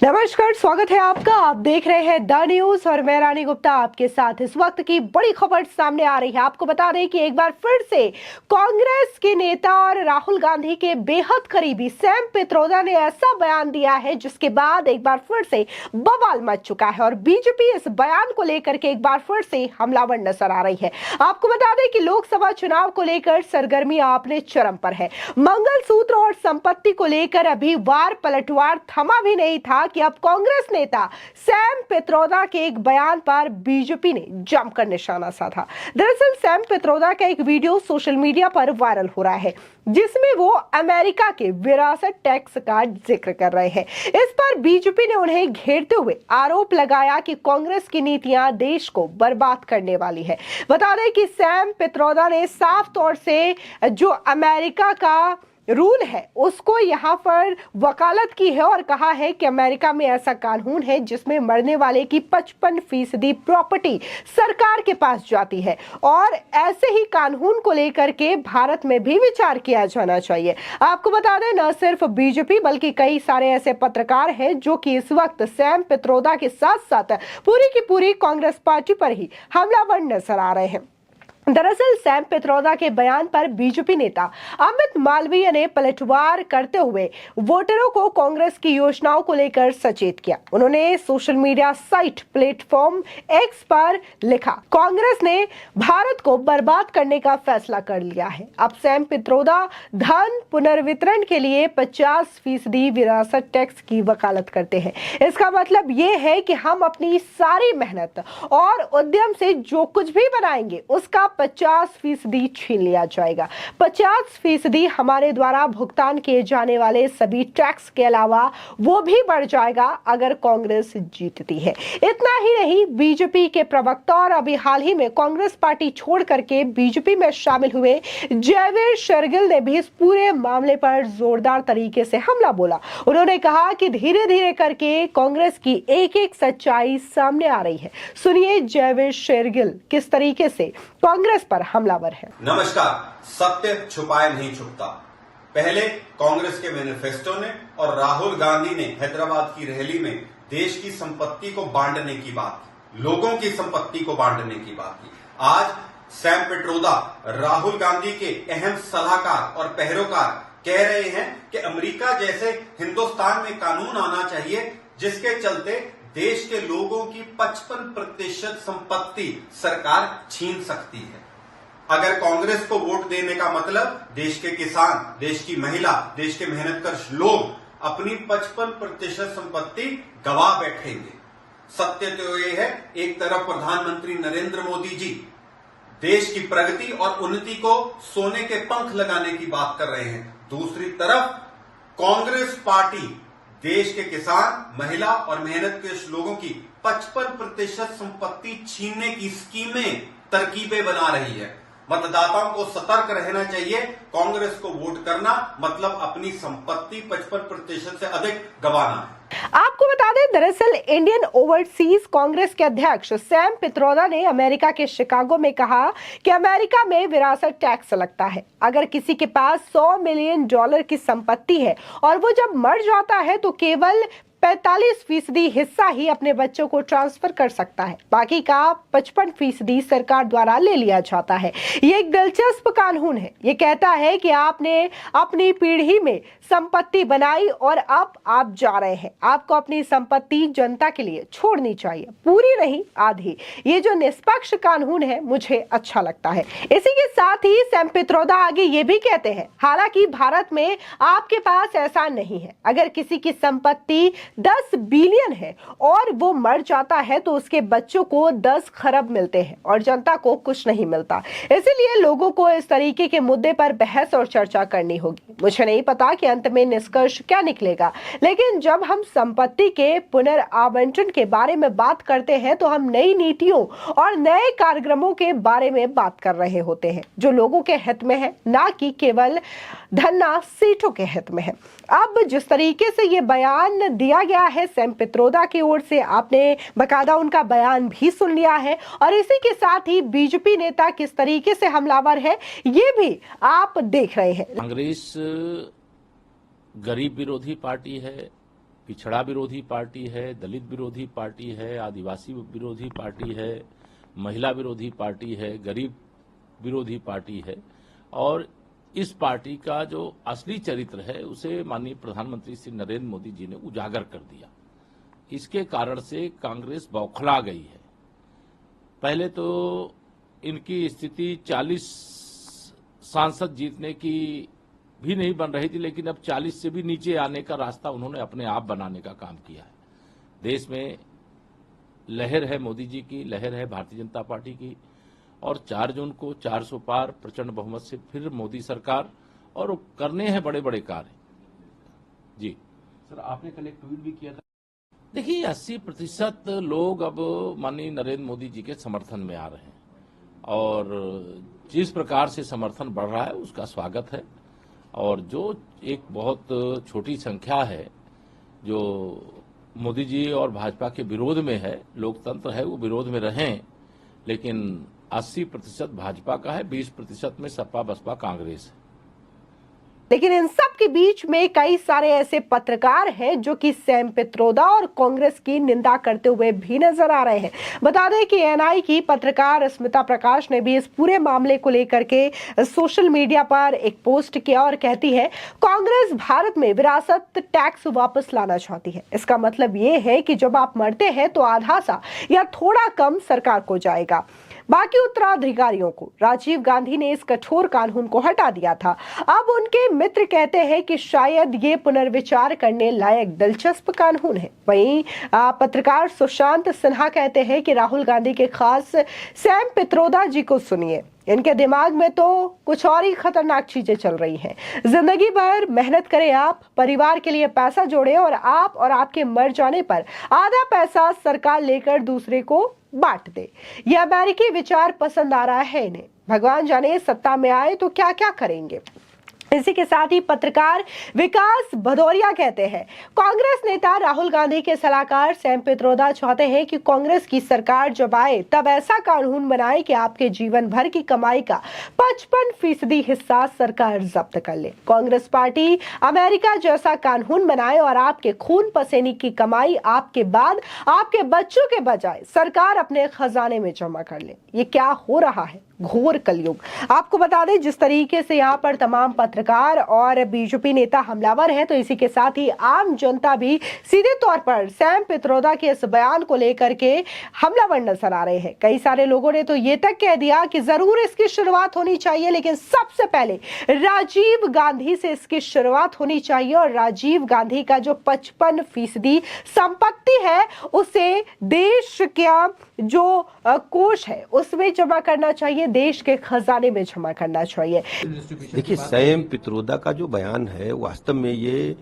नमस्कार, स्वागत है आपका। आप देख रहे हैं द न्यूज और मैं रानी गुप्ता आपके साथ। इस वक्त की बड़ी खबर सामने आ रही है। आपको बता दें कि एक बार फिर से कांग्रेस के नेता और राहुल गांधी के बेहद करीबी सैम पित्रोदा ने ऐसा बयान दिया है जिसके बाद एक बार फिर से बवाल मच चुका है और बीजेपी इस बयान को लेकर के एक बार फिर से हमलावर नजर आ रही है। आपको बता दें कि लोकसभा चुनाव को लेकर सरगर्मी अपने चरम पर है। मंगलसूत्र और संपत्ति को लेकर अभी वार पलटवार थमा भी नहीं था कि अब कांग्रेस नेता सैम पित्रोदा के एक बयान पर बीजेपी ने जमकर निशाना साधा। दरअसल सैम पित्रोदा का एक वीडियो सोशल मीडिया पर वायरल हो रहा है जिसमें वो अमेरिका के विरासत टैक्स का जिक्र कर रहे हैं। इस पर बीजेपी ने उन्हें घेरते हुए आरोप लगाया कि कांग्रेस की नीतियां देश को बर्बाद करने वाली है। बता दें कि सैम पित्रोदा ने साफ तौर से जो अमेरिका का रूल है उसको यहाँ पर वकालत की है और कहा है कि अमेरिका में ऐसा कानून है जिसमें मरने वाले की 55% प्रॉपर्टी सरकार के पास जाती है और ऐसे ही कानून को लेकर के भारत में भी विचार किया जाना चाहिए। आपको बता दें न सिर्फ बीजेपी बल्कि कई सारे ऐसे पत्रकार हैं जो कि इस वक्त सैम पित्रोदा के साथ साथ पूरी की पूरी कांग्रेस पार्टी पर ही हमलावर नजर आ रहे हैं। दरअसल सैम पित्रोदा के बयान पर बीजेपी नेता अमित मालवीय ने पलटवार करते हुए वोटरों को कांग्रेस की योजनाओं को लेकर सचेत किया। उन्होंने social media site platform x पर लिखा, कांग्रेस ने भारत को बर्बाद करने का फैसला कर लिया है। अब सैम पित्रोदा धन पुनर्वितरण के लिए 50% विरासत टैक्स की वकालत करते हैं। इसका मतलब ये है कि हम अपनी सारी मेहनत और उद्यम से जो कुछ भी बनाएंगे उसका 50% छीन लिया जाएगा। 50% हमारे द्वारा भुगतान किए जाने वाले सभी टैक्स के अलावा वो भी बढ़ जाएगा अगर कांग्रेस जीतती है। इतना ही नहीं, बीजेपी के प्रवक्ता और अभी हाल ही में कांग्रेस पार्टी छोड़ करके बीजेपी में शामिल हुए जयवीर शेरगिल ने भी इस पूरे मामले पर जोरदार तरीके से हमला बोला। उन्होंने कहा कि धीरे धीरे करके कांग्रेस की एक एक सच्चाई सामने आ रही है। सुनिए जयवीर शेरगिल किस तरीके से कांग्रेस पर हमलावर है। नमस्कार। सत्य छुपाए नहीं छुपता। पहले कांग्रेस के मैनिफेस्टो ने और राहुल गांधी ने हैदराबाद की रैली में देश की संपत्ति को बांटने की बात की, लोगों की संपत्ति को बांटने की बात की। आज सैम पित्रोदा राहुल गांधी के अहम सलाहकार और पैरोकार कह रहे हैं कि अमेरिका जैसे हिंदुस्तान में कानून आना चाहिए जिसके चलते देश के लोगों की 55% संपत्ति सरकार छीन सकती है। अगर कांग्रेस को वोट देने का मतलब देश के किसान, देश की महिला, देश के मेहनतकश लोग अपनी 55% संपत्ति गवा बैठेंगे। सत्य तो ये है, एक तरफ प्रधानमंत्री नरेंद्र मोदी जी देश की प्रगति और उन्नति को सोने के पंख लगाने की बात कर रहे हैं, दूसरी तरफ कांग्रेस पार्टी देश के किसान, महिला और मेहनतकश लोगों की 55% संपत्ति छीनने की स्कीमें, तरकीबें बना रही है। मतदाताओं को सतर्क रहना चाहिए। कांग्रेस को वोट करना मतलब अपनी संपत्ति 55% से अधिक गंवाना है। आपको बता दें, दरअसल इंडियन ओवरसीज कांग्रेस के अध्यक्ष सैम पित्रोदा ने अमेरिका के शिकागो में कहा कि अमेरिका में विरासत टैक्स लगता है। अगर किसी के पास $100 मिलियन की संपत्ति है और वो जब मर जाता है तो केवल 45% हिस्सा ही अपने बच्चों को ट्रांसफर कर सकता है, बाकी का 55% सरकार द्वारा ले लिया जाता है। ये एक दिलचस्प कानून है। ये कहता है कि आपने अपनी पीढ़ी में संपत्ति बनाई और अब आप जा रहे हैं, आपको अपनी संपत्ति जनता के लिए छोड़नी चाहिए, पूरी नहीं आधी। ये जो निष्पक्ष कानून है मुझे अच्छा लगता है। इसी के साथ ही सैम पित्रोदा आगे ये भी कहते हैं, हालांकि भारत में आपके पास ऐसा नहीं है। अगर किसी की संपत्ति 10 बिलियन है और वो मर जाता है तो उसके बच्चों को 10 खरब मिलते हैं और जनता को कुछ नहीं मिलता। इसीलिए लोगों को इस तरीके के मुद्दे पर बहस और चर्चा करनी होगी। मुझे नहीं पता कि अंत में निष्कर्ष क्या निकलेगा, लेकिन जब हम संपत्ति के पुनर्आवंटन के बारे में बात करते हैं तो हम नई नीतियों और नए कार्यक्रमों के बारे में बात कर रहे होते हैं जो लोगों के हित में है, ना कि केवल धन्ना सीटों के हित में है। अब जिस तरीके से ये बयान दिया गया है सैम पित्रोदा की ओर से, आपने बकायदा उनका बयान भी सुन लिया है और इसी के साथ ही बीजेपी नेता किस तरीके से हमलावर है ये भी आप देख रहे हैं। कांग्रेस गरीब विरोधी पार्टी है, पिछड़ा विरोधी पार्टी है, दलित विरोधी पार्टी है, आदिवासी विरोधी पार्टी है, महिला विरोधी पार्टी है, गरीब विरोधी पार्टी है। और इस पार्टी का जो असली चरित्र है उसे माननीय प्रधानमंत्री श्री नरेंद्र मोदी जी ने उजागर कर दिया। इसके कारण से कांग्रेस बौखला गई है। पहले तो इनकी स्थिति 40 सांसद जीतने की भी नहीं बन रही थी, लेकिन अब 40 से भी नीचे आने का रास्ता उन्होंने अपने आप बनाने का काम किया है। देश में लहर है मोदी जी की, लहर है भारतीय जनता पार्टी की, और 4 जून को 400 पार प्रचंड बहुमत से फिर मोदी सरकार, और करने हैं बड़े बड़े कार्य। जी सर, आपने कल एक ट्वीट भी किया था। देखिए 80% लोग अब माननीय नरेंद्र मोदी जी के समर्थन में आ रहे हैं, और जिस प्रकार से समर्थन बढ़ रहा है उसका स्वागत है। और जो एक बहुत छोटी संख्या है जो मोदी जी और भाजपा के विरोध में है, लोकतंत्र है, वो विरोध में रहें, लेकिन 80% भाजपा का है, 20% में सपा बसपा कांग्रेस है। लेकिन इन सब के बीच में कई सारे ऐसे पत्रकार हैं जो कि सैम पित्रोदा और कांग्रेस की निंदा करते हुए भी नजर आ रहे हैं। बता दें कि एएनआई की पत्रकार स्मिता प्रकाश ने भी इस पूरे मामले को लेकर के सोशल मीडिया पर एक पोस्ट किया और कहती है, कांग्रेस भारत में विरासत टैक्स वापस लाना चाहती है। इसका मतलब ये है कि जब आप मरते हैं तो आधा सा या थोड़ा कम सरकार को जाएगा, बाकी उत्तराधिकारियों को। राजीव गांधी ने इस कठोर कानून को हटा दिया था। अब उनके मित्र कहते हैं कि शायद ये पुनर्विचार करने लायक दिलचस्प कानून है। वहीं पत्रकार सुशांत सिन्हा कहते हैं कि राहुल गांधी के खास सैम पित्रोदा जी को सुनिए, इनके दिमाग में तो कुछ और ही खतरनाक चीजें चल रही हैं। जिंदगी भर मेहनत करें आप, परिवार के लिए पैसा जोड़ें, और आप और आपके मर जाने पर आधा पैसा सरकार लेकर दूसरे को बांट दे। यह अमेरिकी विचार पसंद आ रहा है इन्हें। भगवान जाने सत्ता में आए तो क्या क्या करेंगे। इसी के साथ ही पत्रकार विकास भदौरिया कहते हैं, कांग्रेस नेता राहुल गांधी के सलाहकार सैम पित्रोदा चाहते हैं कि कांग्रेस की सरकार जब आए तब ऐसा कानून बनाए कि आपके जीवन भर की कमाई का 55% हिस्सा सरकार जब्त कर ले। कांग्रेस पार्टी अमेरिका जैसा कानून बनाए और आपके खून पसीने की कमाई आपके बाद आपके बच्चों के बजाय सरकार अपने खजाने में जमा कर ले। ये क्या हो रहा है? घोर कलयुग। आपको बता दें जिस तरीके से यहाँ पर तमाम पत्रकार और बीजेपी नेता हमलावर हैं, तो इसी के साथ ही आम जनता भी सीधे तौर पर सैम पित्रोदा के इस बयान को लेकर के हमलावर नजर आ रहे हैं। कई सारे लोगों ने तो ये तक कह दिया कि जरूर इसकी शुरुआत होनी चाहिए, लेकिन सबसे पहले राजीव गांधी से इसकी शुरुआत होनी चाहिए, और राजीव गांधी का जो 55% संपत्ति है उसे देश का जो कोष है उसमें जमा करना चाहिए, देश के खजाने में जमा करना चाहिए। देखिए, सैम पित्रोदा का जो बयान है वास्तव में ये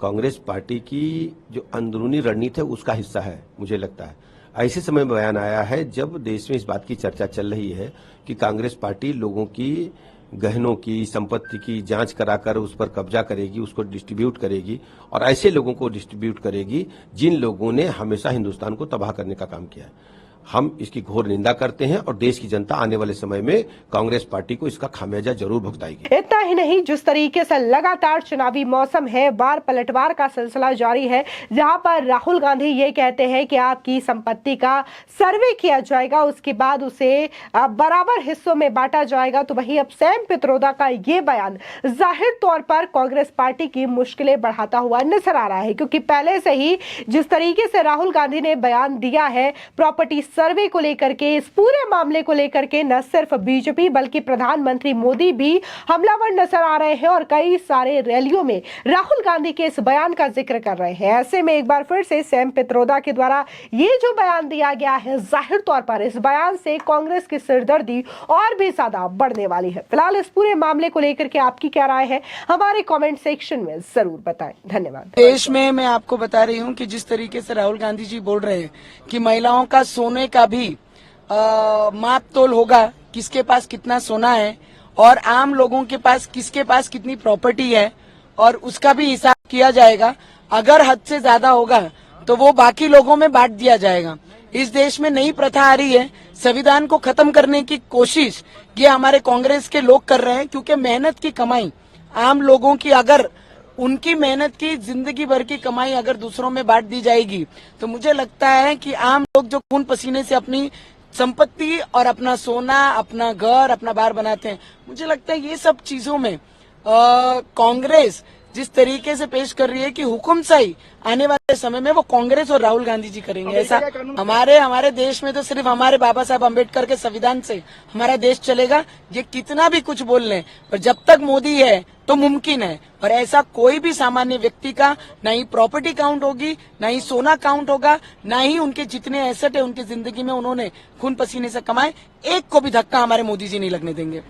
कांग्रेस पार्टी की जो अंदरूनी रणनीति है उसका हिस्सा है। मुझे लगता है ऐसे समय में बयान आया है जब देश में इस बात की चर्चा चल रही है कि कांग्रेस पार्टी लोगों की गहनों की, संपत्ति की जांच कराकर उस पर कब्जा करेगी, उसको डिस्ट्रीब्यूट करेगी, और ऐसे लोगों को डिस्ट्रीब्यूट करेगी जिन लोगों ने हमेशा हिंदुस्तान को तबाह करने का काम किया है। हम इसकी घोर निंदा करते हैं, और देश की जनता आने वाले समय में कांग्रेस पार्टी को इसका खामियाजा जरूर भुगताएगी। इतना ही नहीं, जिस तरीके से लगातार चुनावी मौसम है, बार पलटवार का सिलसिला जारी है, जहां पर राहुल गांधी ये कहते हैं कि आपकी संपत्ति का सर्वे किया जाएगा, उसके बाद उसे बराबर हिस्सों में बांटा जाएगा, तो वहीं अब सैम पित्रोदा का ये बयान जाहिर तौर पर कांग्रेस पार्टी की मुश्किलें बढ़ाता हुआ नजर आ रहा है। क्योंकि पहले से ही जिस तरीके से राहुल गांधी ने बयान दिया है प्रॉपर्टी सर्वे को लेकर के, इस पूरे मामले को लेकर के, न सिर्फ बीजेपी बल्कि प्रधानमंत्री मोदी भी हमलावर नजर आ रहे हैं, और कई सारे रैलियों में राहुल गांधी के इस बयान का जिक्र कर रहे हैं। ऐसे में एक बार फिर से सैम पित्रोदा के द्वारा ये जो बयान दिया गया है, जाहिर तौर पर इस बयान से कांग्रेस की सिरदर्दी और भी ज्यादा बढ़ने वाली है। फिलहाल इस पूरे मामले को लेकर के आपकी क्या राय है, हमारे कॉमेंट सेक्शन में जरूर बताएं। धन्यवाद। देश में मैं आपको बता रही हूँ कि जिस तरीके से राहुल गांधी जी बोल रहे हैं कि महिलाओं का सोने का भी माप तोल होगा, किसके पास कितना सोना है, और आम लोगों के पास किसके पास कितनी प्रॉपर्टी है, और उसका भी हिसाब किया जाएगा। अगर हद से ज्यादा होगा तो वो बाकी लोगों में बांट दिया जाएगा। इस देश में नई प्रथा आ रही है, संविधान को खत्म करने की कोशिश ये हमारे कांग्रेस के लोग कर रहे हैं, क्योंकि मेहनत की कमाई आम लोगों की अगर उनकी मेहनत की जिंदगी भर की कमाई अगर दूसरों में बांट दी जाएगी तो मुझे लगता है कि आम लोग जो खून पसीने से अपनी संपत्ति और अपना सोना, अपना घर, अपना बार बनाते हैं, मुझे लगता है ये सब चीजों में कांग्रेस जिस तरीके से पेश कर रही है कि हुकुमशाही आने वाले समय में वो कांग्रेस और राहुल गांधी जी करेंगे। ऐसा हमारे देश में तो सिर्फ हमारे बाबा साहब अम्बेडकर के संविधान से हमारा देश चलेगा। ये कितना भी कुछ बोल लें, पर जब तक मोदी है तो मुमकिन है। और ऐसा कोई भी सामान्य व्यक्ति का न ही प्रॉपर्टी काउंट होगी, न ही सोना काउंट होगा, न ही उनके जितने एसेट है उनकी जिंदगी में उन्होंने खून पसीने से कमाए, एक को भी धक्का हमारे मोदी जी नहीं लगने देंगे।